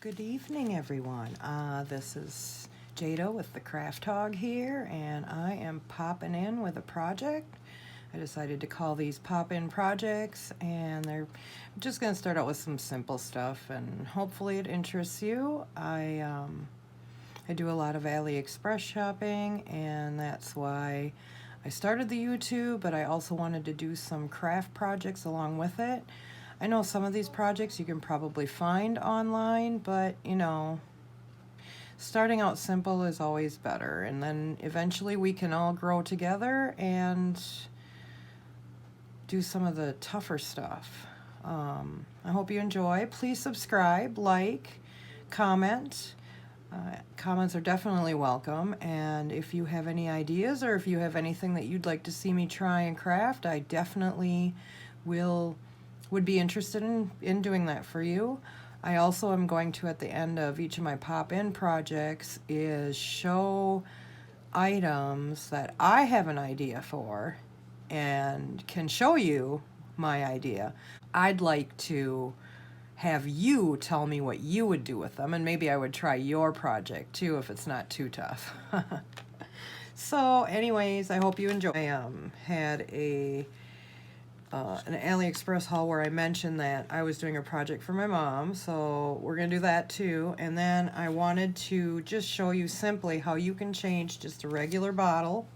Good evening, everyone. This is Jada with the Craft Hog here, and I am popping in with a project. I decided to call these pop-in projects, and I'm just going to start out with some simple stuff, and hopefully it interests you. I do a lot of AliExpress shopping, and that's why I started the YouTube, but I also wanted to do some craft projects along with it. I know some of these projects you can probably find online, but starting out simple is always better, and then eventually we can all grow together and do some of the tougher stuff. I hope you enjoy. Please subscribe, like, comment. Comments are definitely welcome, and if you have any ideas or if you have anything that you'd like to see me try and craft, I definitely would be interested in doing that for you. I also am going to, at the end of each of my pop-in projects, is show items that I have an idea for and can show you my idea. I'd like to have you tell me what you would do with them, and maybe I would try your project too if it's not too tough. So anyways, I hope you enjoy. I had an AliExpress haul where I mentioned that I was doing a project for my mom, so we're going to do that too. And then I wanted to just show you simply how you can change just a regular bottle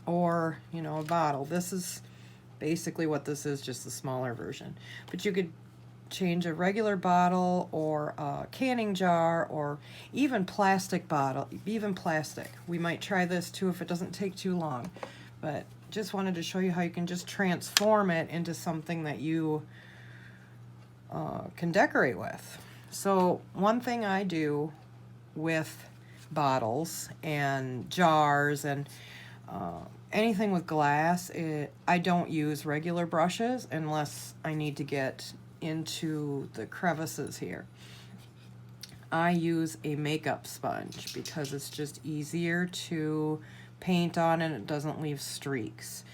or, a bottle. This is basically what this is, just a smaller version. But you could change a regular bottle or a canning jar or even plastic bottle, even plastic. We might try this too if it doesn't take too long. But just wanted to show you how you can just transform it into something that you can decorate with. So one thing I do with bottles and jars and anything with glass, I don't use regular brushes unless I need to get into the crevices here. I use a makeup sponge because it's just easier to paint on and it doesn't leave streaks.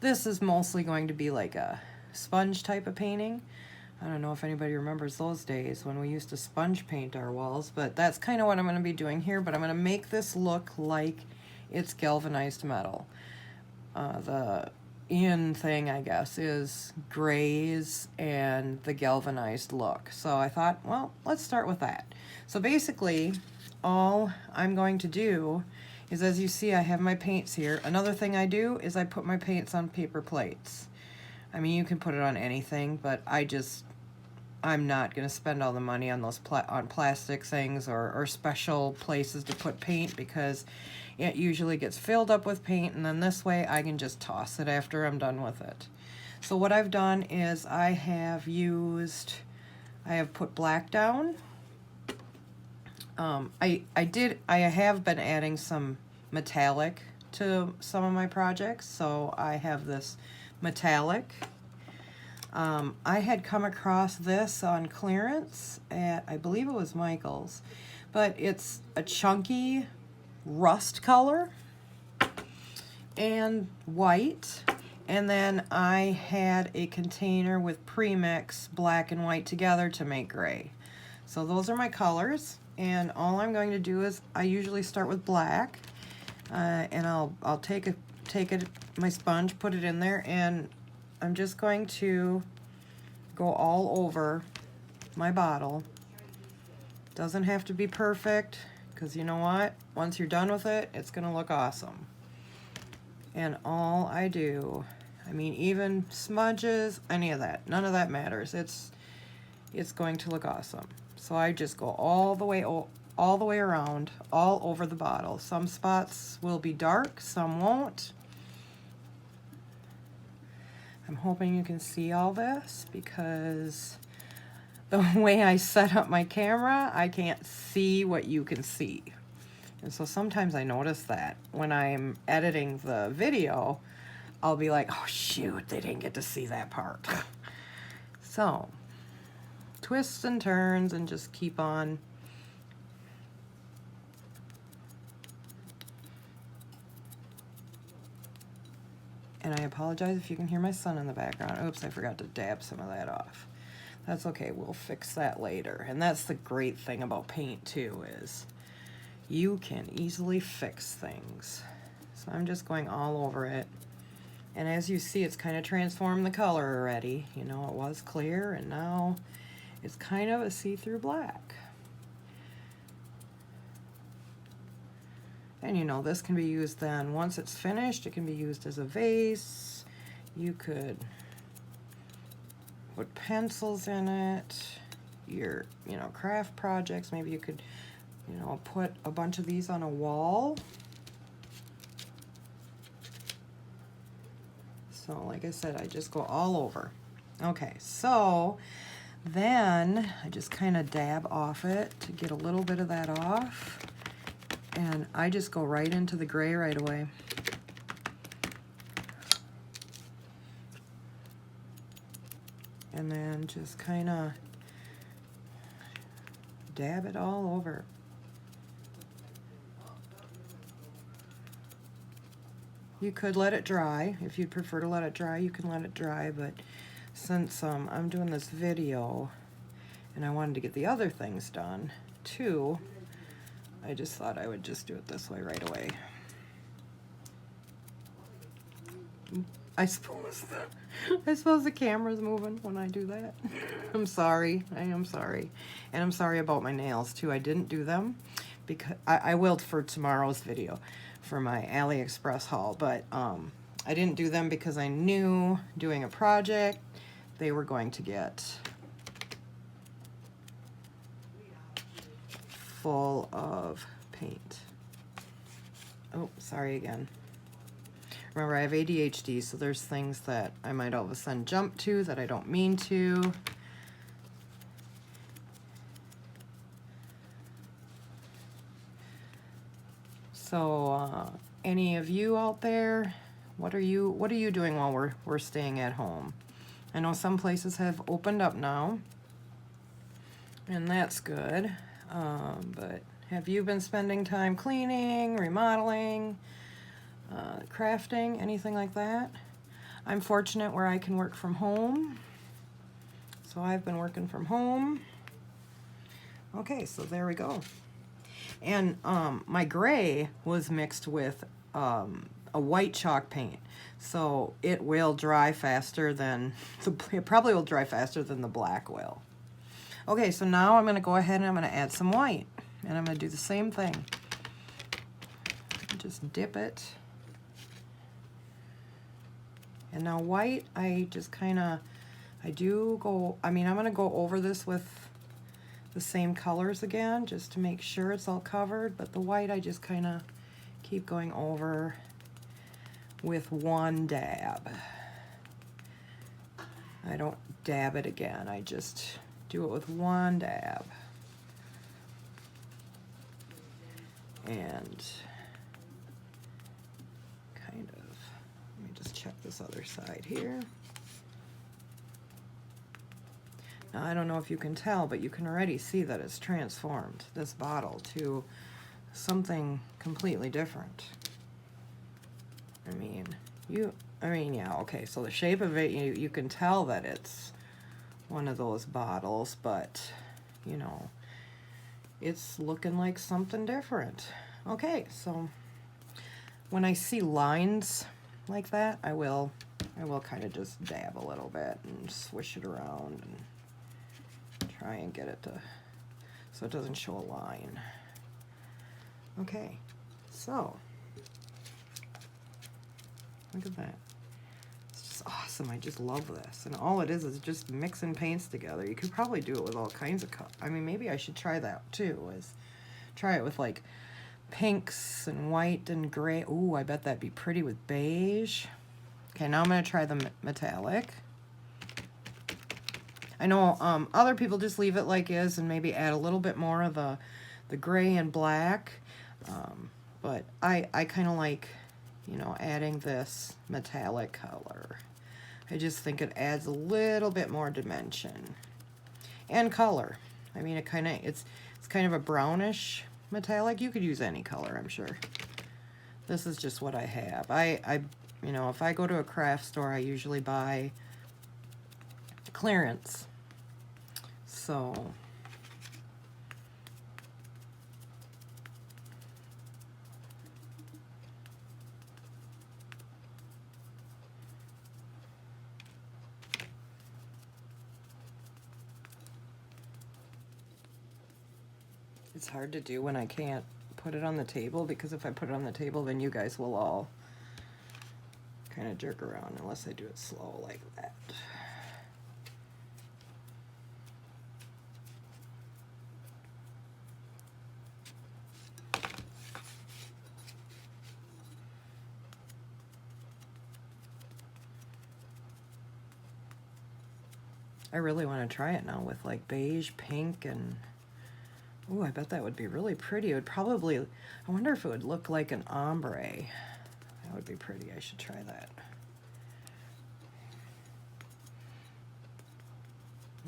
This is mostly going to be like a sponge type of painting. I don't know if anybody remembers those days when we used to sponge paint our walls, but that's kind of what I'm going to be doing here. But I'm going to make this look like it's galvanized metal. The in thing, I guess, is grays and the galvanized look. So I thought, well, let's start with that. So basically, all I'm going to do is, as you see, I have my paints here. Another thing I do is I put my paints on paper plates. I mean, you can put it on anything, but I'm not going to spend all the money on those on plastic things or special places to put paint, because it usually gets filled up with paint, and then this way I can just toss it after I'm done with it. So what I've done is I have put black down. I have been adding some metallic to some of my projects, so I have this metallic. I had come across this on clearance at, I believe it was Michael's, but it's a chunky rust color and white, and then I had a container with premix black and white together to make gray. So those are my colors, and all I'm going to do is I usually start with black, and I'll take my sponge, put it in there, and I'm just going to go all over my bottle. Doesn't have to be perfect, because you know what? Once you're done with it, it's going to look awesome. And all I do, I mean, even smudges, any of that, none of that matters. It's going to look awesome. So I just go all the way around, all over the bottle. Some spots will be dark, some won't. I'm hoping you can see all this, because the way I set up my camera, I can't see what you can see. And so sometimes I notice that when I'm editing the video, I'll be like, oh shoot, they didn't get to see that part. So, twists and turns and just keep on. And I apologize if you can hear my son in the background. Oops, I forgot to dab some of that off. That's okay, we'll fix that later. And that's the great thing about paint too, is you can easily fix things. So I'm just going all over it. And as you see, it's kind of transformed the color already. You know, it was clear and now it's kind of a see-through black. And you know, this can be used then, once it's finished, it can be used as a vase. You could put pencils in it, your, you know, craft projects. Maybe you could, you know, put a bunch of these on a wall. So like I said, I just go all over. Okay, so then I just kind of dab off it to get a little bit of that off. And I just go right into the gray right away. And then just kind of dab it all over. You could let it dry. If you'd prefer to let it dry, you can let it dry, but since I'm doing this video and I wanted to get the other things done too, I just thought I would just do it this way right away. I suppose the camera's moving when I do that. I'm sorry. I am sorry. And I'm sorry about my nails too. I didn't do them because I will for tomorrow's video for my AliExpress haul, but I didn't do them because I knew doing a project they were going to get full of paint. Oh, sorry again. Remember, I have ADHD, so there's things that I might all of a sudden jump to that I don't mean to. So, any of you out there, what are you doing while we're staying at home? I know some places have opened up now, and that's good. But have you been spending time cleaning, remodeling, crafting, anything like that? I'm fortunate where I can work from home, so I've been working from home. Okay, so there we go. And my gray was mixed with a white chalk paint, so it will dry faster than it probably will dry faster than the black will. Okay, so now I'm going to go ahead and I'm going to add some white, and I'm going to do the same thing. Just dip it. And now white, I just kind of, I'm going to go over this with the same colors again, just to make sure it's all covered, but the white I just kind of keep going over with one dab. I don't dab it again, I just do it with one dab. And kind of, let me just check this other side here. Now, I don't know if you can tell, but you can already see that it's transformed this bottle to something completely different. Yeah, okay, so the shape of it, you can tell that it's one of those bottles, but, you know, it's looking like something different. Okay, so when I see lines like that, I will kind of just dab a little bit and swish it around and try and get it to, so it doesn't show a line. Okay, so look at that. It's just awesome. I just love this. And all it is just mixing paints together. You could probably do it with all kinds of colors. I mean, maybe I should try that too, is try it with like pinks and white and gray. Ooh, I bet that'd be pretty with beige. Okay, now I'm going to try the metallic. I know other people just leave it like is and maybe add a little bit more of the gray and black. But I kind of like, you know, adding this metallic color. I just think it adds a little bit more dimension and color. I mean, it's kind of a brownish metallic. You could use any color, I'm sure. This is just what I have. You know, if I go to a craft store, I usually buy clearance. So it's hard to do when I can't put it on the table, because if I put it on the table, then you guys will all kind of jerk around unless I do it slow like that. I really want to try it now with like beige, pink, and ooh, I bet that would be really pretty. It would probably, I wonder if it would look like an ombre. That would be pretty. I should try that.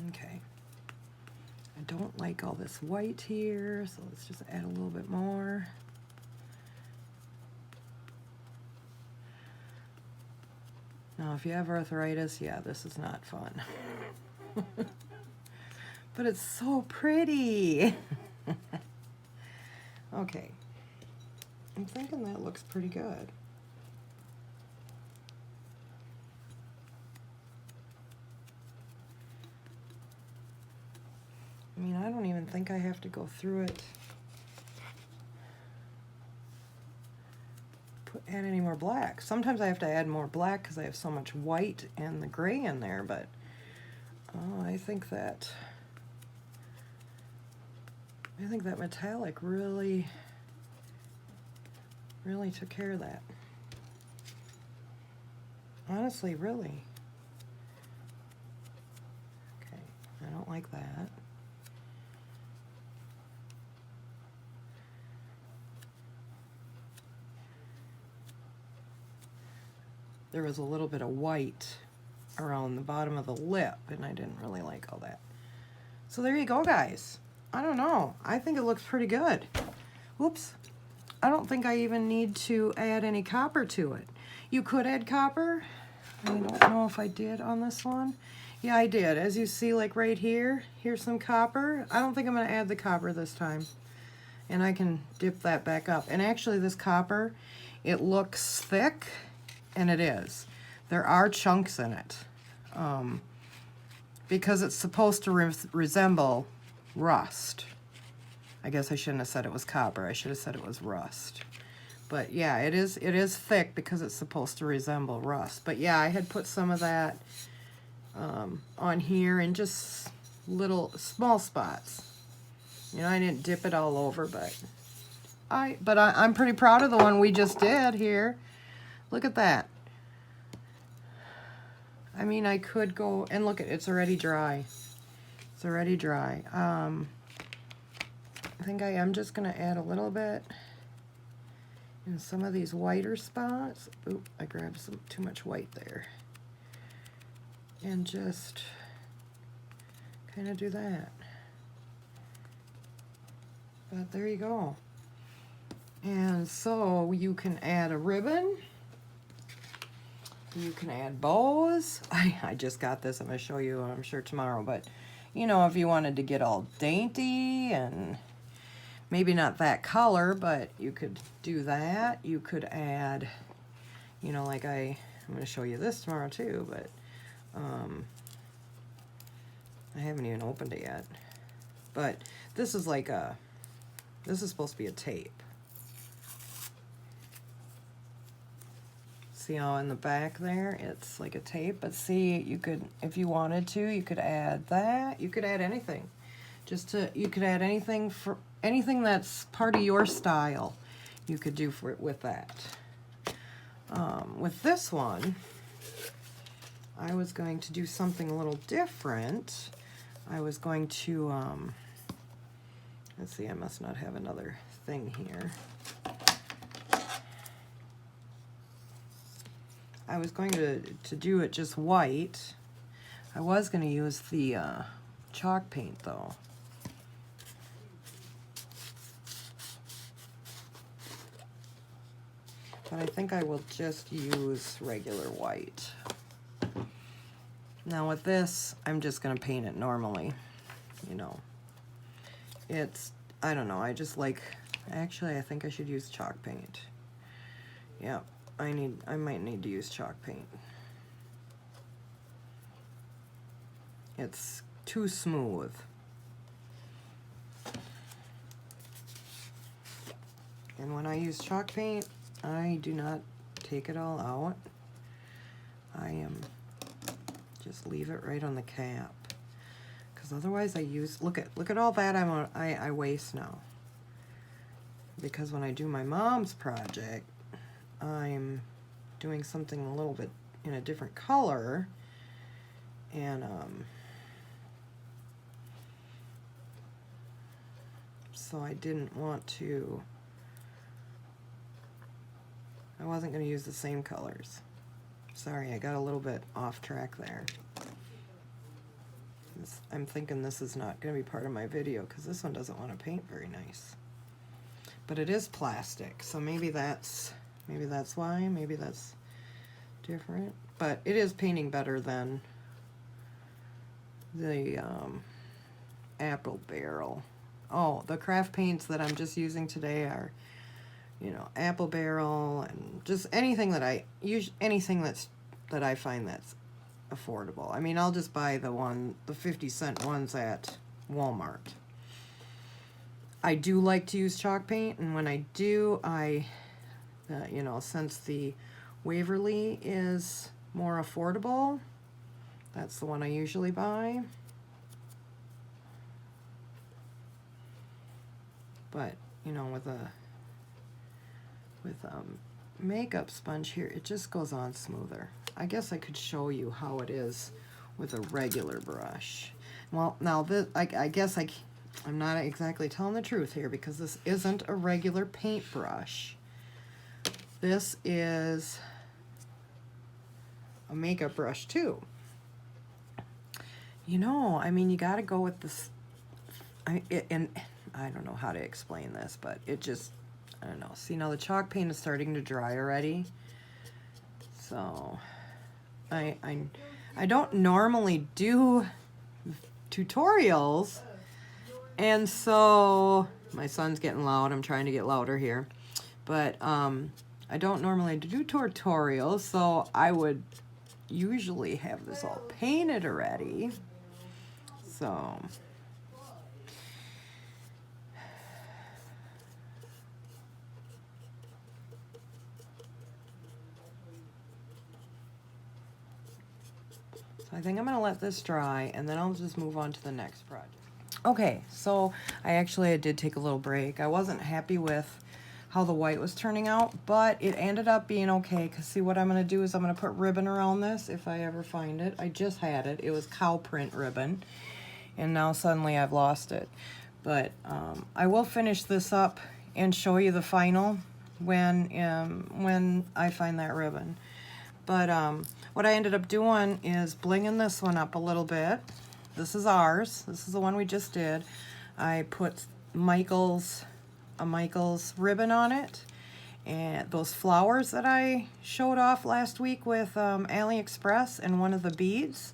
Okay. I don't like all this white here, so let's just add a little bit more. Now, if you have arthritis, yeah, this is not fun. But it's so pretty. Okay. I'm thinking that looks pretty good. I mean, I don't even think I have to go through it, add any more black. Sometimes I have to add more black because I have so much white and the gray in there, but I think that metallic really took care of that. Honestly, really. Okay, I don't like that. There was a little bit of white around the bottom of the lip, and I didn't really like all that. So there you go, guys. I don't know. I think it looks pretty good. Oops. I don't think I even need to add any copper to it. You could add copper. I don't know if I did on this one. Yeah, I did. As you see, like right here, here's some copper. I don't think I'm going to add the copper this time. And I can dip that back up. And actually, this copper, it looks thick, and it is. There are chunks in it. Because it's supposed to resemble rust. I guess I shouldn't have said it was copper. I should have said it was rust. But yeah, it is thick because it's supposed to resemble rust. But yeah, I had put some of that on here in just little small spots. You know, I didn't dip it all over, but I'm pretty proud of the one we just did here. Look at that. I mean, I could go and look at it's already dry. It's already dry. I think I am just going to add a little bit in some of these whiter spots. Oop, I grabbed some too much white there. And just kind of do that. But there you go. And so you can add a ribbon. You can add bows. I just got this. I'm going to show you, I'm sure, tomorrow. But, you know, if you wanted to get all dainty and maybe not that color, but you could do that. You could add, you know, like I'm going to show you this tomorrow too, but I haven't even opened it yet. But this is like this is supposed to be a tape. See how in the back there, it's like a tape, but see, you could, if you wanted to, you could add that. You could add anything. You could add anything that's part of your style. You could do with that. With this one, I was going to do something a little different. I was going to, let's see, I must not have another thing here. I was going to do it just white. I was going to use the chalk paint though. But I think I will just use regular white. Now with this, I'm just going to paint it normally. you know, it's, I don't know, I just like, actually I think I should use chalk paint. Yeah, I might need to use chalk paint. It's too smooth. And when I use chalk paint, I do not take it all out. I just leave it right on the cap. Because otherwise I use, look at all that I waste now. Because when I do my mom's project, I'm doing something a little bit in a different color. And so I didn't want to, I wasn't going to use the same colors. Sorry, I got a little bit off track there. I'm thinking this is not going to be part of my video because this one doesn't want to paint very nice. But it is plastic, so maybe that's why, maybe that's different. But it is painting better than the apple barrel. Oh, the craft paints that I'm just using today are, you know, apple barrel and just anything that I use, anything that I find that's affordable. I mean, I'll just buy the 50-cent ones at Walmart. I do like to use chalk paint, and when I do, you know, since the Waverly is more affordable, that's the one I usually buy. But, you know, with a makeup sponge here, it just goes on smoother. I guess I could show you how it is with a regular brush. Well, now this, I guess I'm not exactly telling the truth here because this isn't a regular paintbrush. This is a makeup brush too. You know, I mean, you got to go with this. And I don't know how to explain this, but it just, I don't know. See, now the chalk paint is starting to dry already. So I don't normally do tutorials, and so my son's getting loud. I'm trying to get louder here, but I don't normally do tutorials, so I would usually have this all painted already. So I think I'm going to let this dry, and then I'll just move on to the next project. Okay, so I did take a little break. I wasn't happy with how the white was turning out, but it ended up being okay, because see, what I'm going to do is I'm going to put ribbon around this if I ever find it. I just had it. It was cow print ribbon, and now suddenly I've lost it. But I will finish this up and show you the final when I find that ribbon. But what I ended up doing is blinging this one up a little bit. This is ours. This is the one we just did. I put a Michael's ribbon on it. And those flowers that I showed off last week with AliExpress and one of the beads,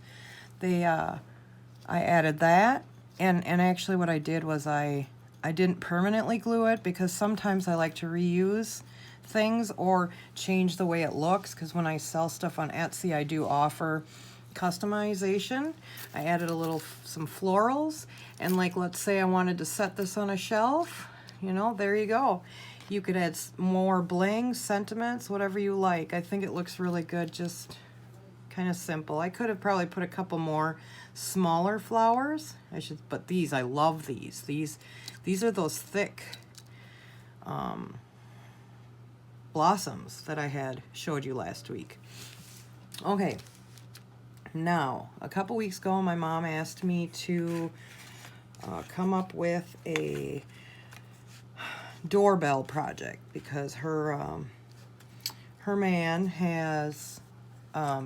I added that. And actually what I did was I didn't permanently glue it, because sometimes I like to reuse things or change the way it looks, because when I sell stuff on Etsy, I do offer customization. I added some florals, and like, let's say I wanted to set this on a shelf, you know, there you go. You could add more bling, sentiments, whatever you like. I think it looks really good, just kind of simple. I could have probably put a couple more smaller flowers. But I love these. These are those thick blossoms that I had showed you last week. Okay, now a couple weeks ago my mom asked me to come up with a doorbell project, because her man has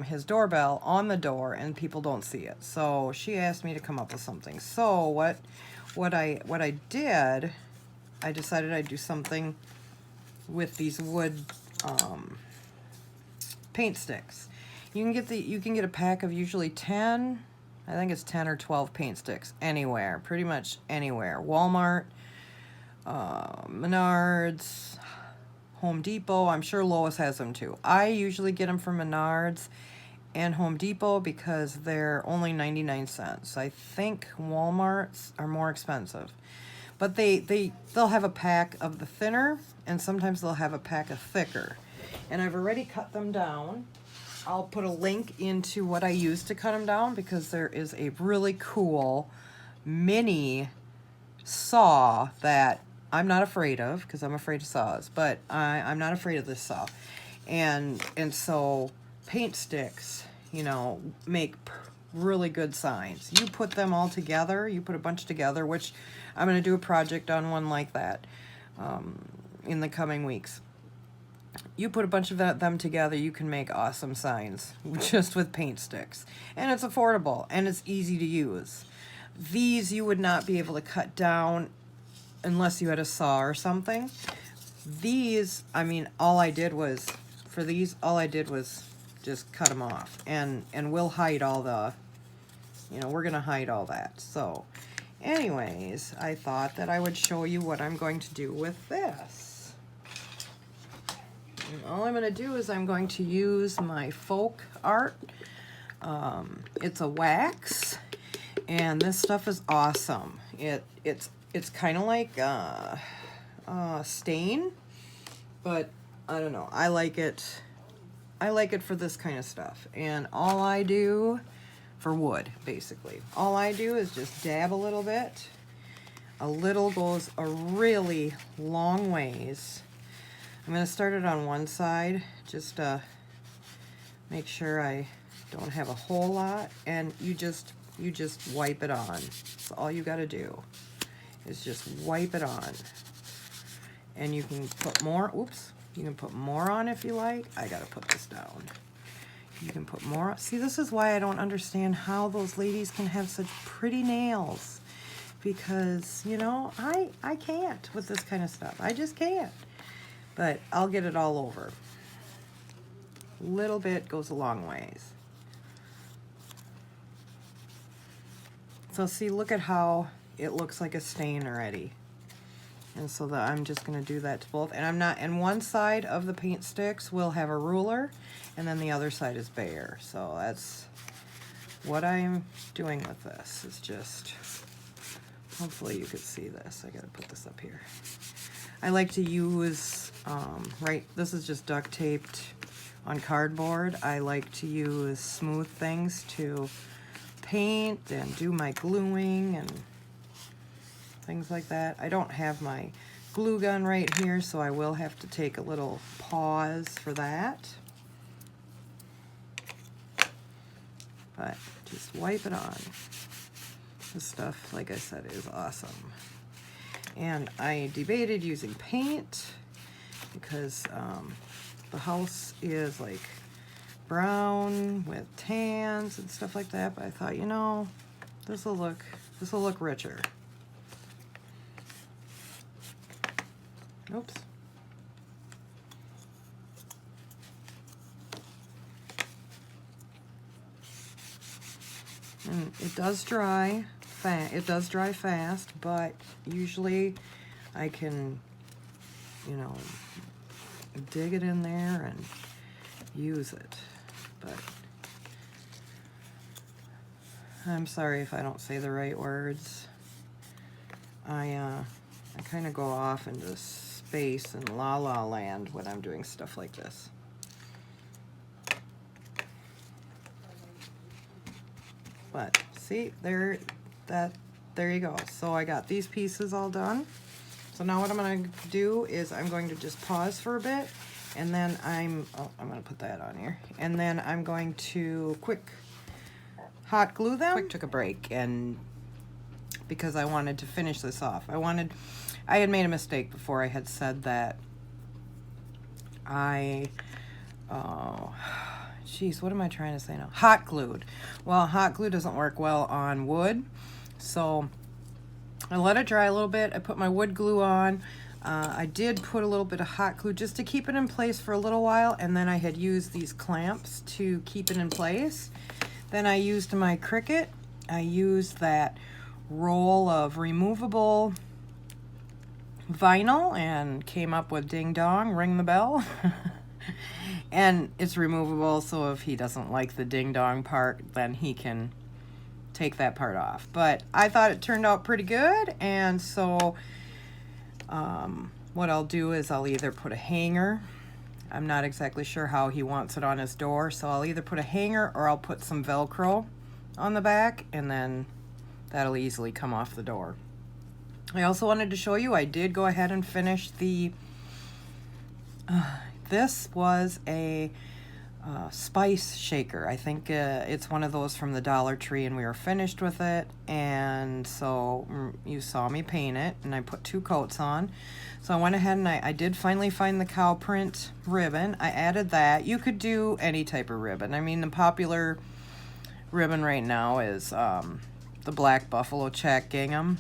his doorbell on the door and people don't see it. So she asked me to come up with something. So what I did, I decided I'd do something with these wood paint sticks. You can get a pack of usually 10 I think it's 10 or 12 paint sticks anywhere, pretty much anywhere. Walmart, Menards, Home Depot. I'm sure Lowe's has them too. I usually get them from Menards and Home Depot because they're only 99 cents. I think Walmart's are more expensive. But they'll have a pack of the thinner, and sometimes they'll have a pack of thicker. And I've already cut them down. I'll put a link into what I use to cut them down, because there is a really cool mini saw that I'm not afraid of, because I'm afraid of saws, but I'm not afraid of this saw. And so paint sticks, you know, make really good signs. You put them all together, you put a bunch together, which I'm going to do a project on one like that in the coming weeks. You put a bunch of them together, you can make awesome signs just with paint sticks. And it's affordable, and it's easy to use. These you would not be able to cut down unless you had a saw or something. These, I mean, all I did was just cut them off. And we'll hide all the, you know, we're going to hide all that. So, anyways, I thought that I would show you what I'm going to do with this. And all I'm going to do is I'm going to use my folk art. It's a wax, and this stuff is awesome. It's kind of like stain, but I don't know. I like it. I like it for this kind of stuff. And all I do for wood, basically, all I do is just dab a little bit. A little goes a really long ways. I'm going to start it on one side, just to make sure I don't have a whole lot, and you just wipe it on. That's all you got to do, is just wipe it on. And you can put more, oops, you can put more on if you like. I got to put this down. You can put more. See, this is why I don't understand how those ladies can have such pretty nails, because, you know, I can't with this kind of stuff. I just can't. But I'll get it all over. Little bit goes a long ways. So see, look at how it looks like a stain already. And so I'm just going to do that to both. And I'm not, and one side of the paint sticks will have a ruler, and then the other side is bare. So that's what I'm doing with this. Is just, hopefully you could see this. I got to put this up here. I like to use, this is just duct taped on cardboard. I like to use smooth things to paint and do my gluing and things like that. I don't have my glue gun right here, so I will have to take a little pause for that. But just wipe it on. This stuff, like I said, is awesome. And I debated using paint because the house is like brown with tans and stuff like that. But I thought, you know, this will look richer. Oops. And it does dry. It does dry fast, but usually I can, you know, dig it in there and use it. But I'm sorry if I don't say the right words. I kind of go off into space and la la land when I'm doing stuff like this. But see, there you go. So I got these pieces all done. So now what I'm going to do is I'm going to just pause for a bit, and then I'm going to put that on here, and then I'm going to quick hot glue them. Took a break, and because I wanted to finish this off. I had made a mistake before. I had said that geez, what am I trying to say now? Hot glued. Well, hot glue doesn't work well on wood, so I let it dry a little bit. I put my wood glue on. I did put a little bit of hot glue just to keep it in place for a little while, and then I had used these clamps to keep it in place. Then I used my Cricut I used that roll of removable vinyl and came up with Ding Dong, Ring the Bell. And it's removable, so if he doesn't like the ding dong part, then he can take that part off. But I thought it turned out pretty good, and so what I'll do is I'll either put a hanger. I'm not exactly sure how he wants it on his door, so I'll either put a hanger or I'll put some Velcro on the back, and then that'll easily come off the door. I also wanted to show you, I did go ahead and finish the this was a spice shaker. I think it's one of those from the Dollar Tree, and we were finished with it. And so you saw me paint it, and I put 2 coats on. So I went ahead and I did finally find the cow print ribbon. I added that. You could do any type of ribbon. I mean, the popular ribbon right now is the black buffalo check gingham.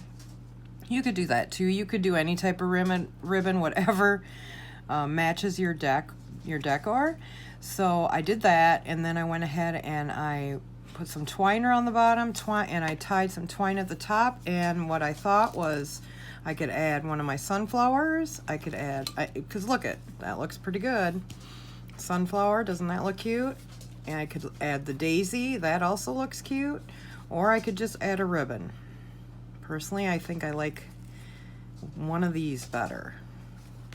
You could do that too. You could do any type of ribbon, whatever matches your decor. So I did that, and then I went ahead and I put some twine around the bottom, and I tied some twine at the top. And what I thought was I could add one of my sunflowers. I could add, because look at that, looks pretty good. Sunflower, doesn't that look cute? And I could add the daisy, that also looks cute. Or I could just add a ribbon. Personally, I think I like one of these better.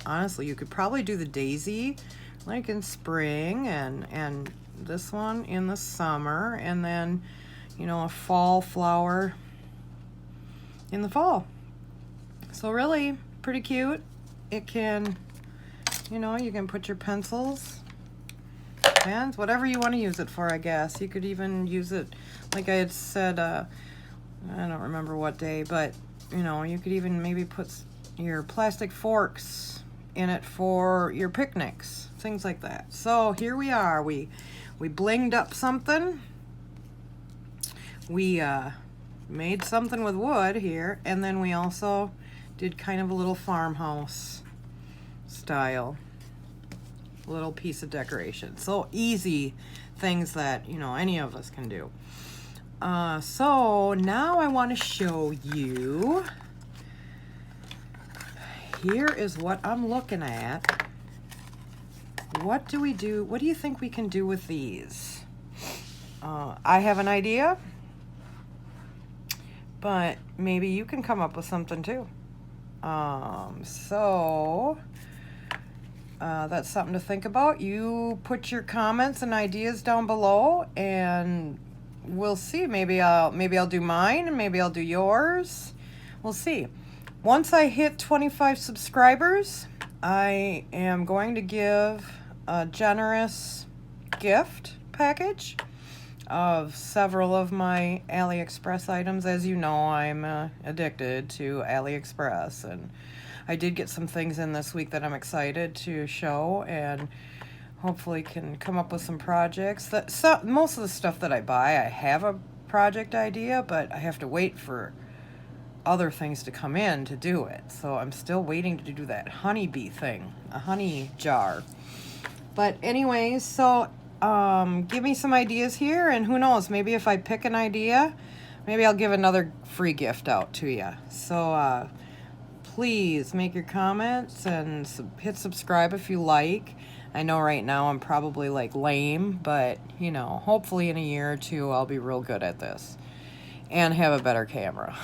Honestly, you could probably do the daisy like in spring, and this one in the summer, and then, you know, a fall flower in the fall. So really pretty cute. It can, you know, you can put your pencils, pens, whatever you want to use it for, I guess. You could even use it, like I had said, I don't remember what day, but, you know, you could even maybe put your plastic forks in it for your picnics, things like that. So here we are. We blinged up something. We made something with wood here, and then we also did kind of a little farmhouse style little piece of decoration. So easy things that, you know, any of us can do. So now I want to show you. Here is what I'm looking at. What do we do? What do you think we can do with these? I have an idea, but maybe you can come up with something too. So that's something to think about. You put your comments and ideas down below, and we'll see. Maybe I'll do mine, and maybe I'll do yours. We'll see. Once I hit 25 subscribers, I am going to give a generous gift package of several of my AliExpress items. As you know, I'm addicted to AliExpress, and I did get some things in this week that I'm excited to show, and hopefully can come up with some projects. Most of the stuff that I buy, I have a project idea, but I have to wait for other things to come in to do it. So I'm still waiting to do that honeybee thing, a honey jar. But anyways, so give me some ideas here, and who knows, maybe if I pick an idea, maybe I'll give another free gift out to you. So please make your comments and hit subscribe if you like. I know right now I'm probably like lame, but you know, hopefully in a year or two I'll be real good at this and have a better camera.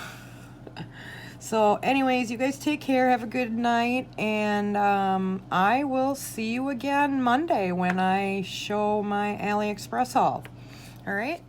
So anyways, you guys take care, have a good night, and I will see you again Monday when I show my AliExpress haul. All right?